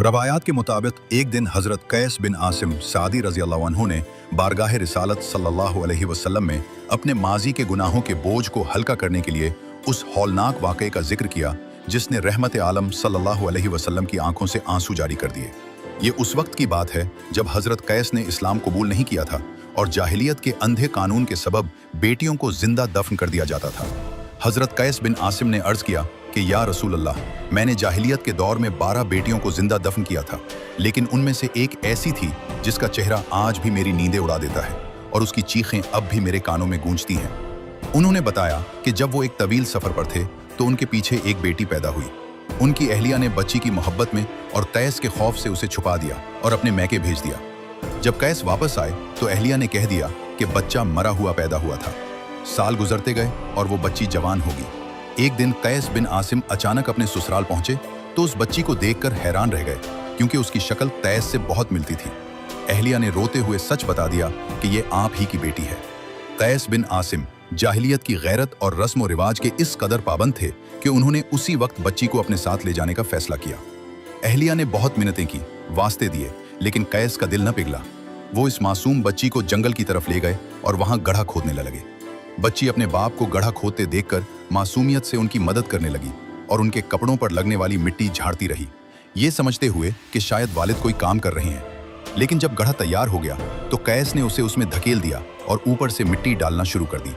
रवायात के मुताबिक एक दिन हज़रत कैस बिन आसिम सादी रज़ी अल्लाह अन्हु ने बारगाह रिसालत सल्लल्लाहु अलैहि वसल्लम में अपने माजी के गुनाहों के बोझ को हल्का करने के लिए उस हौलनाक वाक़े का जिक्र किया जिसने रहमत आलम सल्लल्लाहु अलैहि वसल्लम की आंखों से आंसू जारी कर दिए। ये उस वक्त की बात है जब हज़रत कैस ने इस्लाम कबूल नहीं किया था और जाहिलियत के अंधे कानून के सबब बेटियों को जिंदा दफन कर दिया जाता था। हज़रत कैस बिन आसिम ने अर्ज़ किया कि या रसूल अल्लाह, मैंने जाहिलियत के दौर में 12 बेटियों को जिंदा दफन किया था, लेकिन उनमें से एक ऐसी थी जिसका चेहरा आज भी मेरी नींदें उड़ा देता है और उसकी चीखें अब भी मेरे कानों में गूंजती हैं। उन्होंने बताया कि जब वो एक तवील सफ़र पर थे तो उनके पीछे एक बेटी पैदा हुई। उनकी अहलिया ने बच्ची की मोहब्बत में और कैस के खौफ से उसे छुपा दिया और अपने मैके भेज दिया। जब कैस वापस आए तो अहलिया ने कह दिया कि बच्चा मरा हुआ पैदा हुआ था। साल गुजरते गए और वो बच्ची जवान होगी। एक दिन कैस बिन आसिम अचानक अपने ससुराल पहुंचे तो उस बच्ची को देखकर हैरान रह गए क्योंकि उसकी शक्ल कैस से बहुत मिलती थी। अहलिया ने रोते हुए सच बता दिया कि ये आप ही की बेटी है। कैस बिन आसिम जाहिलियत की गैरत और रस्म व रिवाज के इस कदर पाबंद थे कि उन्होंने उसी वक्त बच्ची को अपने साथ ले जाने का फैसला किया। अहलिया ने बहुत मिन्नतें की, वास्ते दिए, लेकिन कैस का दिल न पिघला। वो इस मासूम बच्ची को जंगल की तरफ ले गए और वहां गड्ढा खोदने लगे। बच्ची अपने बाप को गड्ढा खोदते देखकर मासूमियत से उनकी मदद करने लगी और उनके कपड़ों पर लगने वाली मिट्टी झाड़ती रही, ये समझते हुए कि शायद वालिद कोई काम कर रहे हैं। लेकिन जब गड्ढा तैयार हो गया तो कैस ने उसे उसमें धकेल दिया और ऊपर से मिट्टी डालना शुरू कर दी।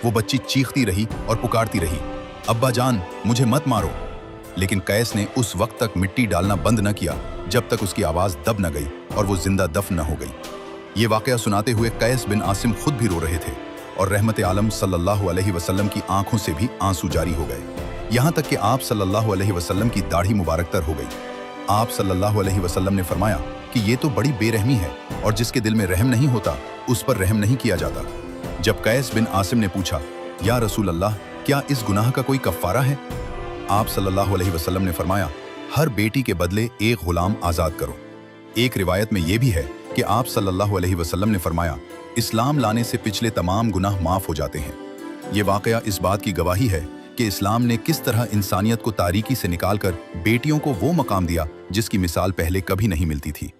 वो बच्ची चीखती रही और पुकारती रही, अब्बा जान, मुझे मत मारो। लेकिन कैस ने उस वक्त तक मिट्टी डालना बंद न किया जब तक उसकी आवाज़ दब न गई और वो जिंदा दफन न हो गई। ये वाक़या सुनाते हुए कैस बिन आसिम खुद भी रो रहे थे और रहमत आलम सल्लल्लाहु अलैहि वसल्लम की आंखों से भी आंसू जारी हो गए, यहाँ तक कि आप सल्लल्लाहु अलैहि वसल्लम की दाढ़ी मुबारक तर हो गई। आप सल्लल्लाहु अलैहि वसल्लम ने फरमाया कि ये तो बड़ी बेरहमी है और जिसके दिल में रहम नहीं होता उस पर रहम नहीं किया जाता। जब कैस बिन आसिम ने पूछा, या रसूल अल्लाह, क्या इस गुनाह का कोई कफ़ारा है? आप सल्लल्लाहु अलैहि वसल्लम ने फरमाया, हर बेटी के बदले एक गुलाम आज़ाद करो। एक रिवायत में यह भी है कि आप सल्लल्लाहु अलैहि वसल्लम ने फरमाया, इस्लाम लाने से पिछले तमाम गुनाह माफ़ हो जाते हैं। ये वाक़या इस बात की गवाही है कि इस्लाम ने किस तरह इंसानियत को तारीकी से निकालकर बेटियों को वो मकाम दिया जिसकी मिसाल पहले कभी नहीं मिलती थी।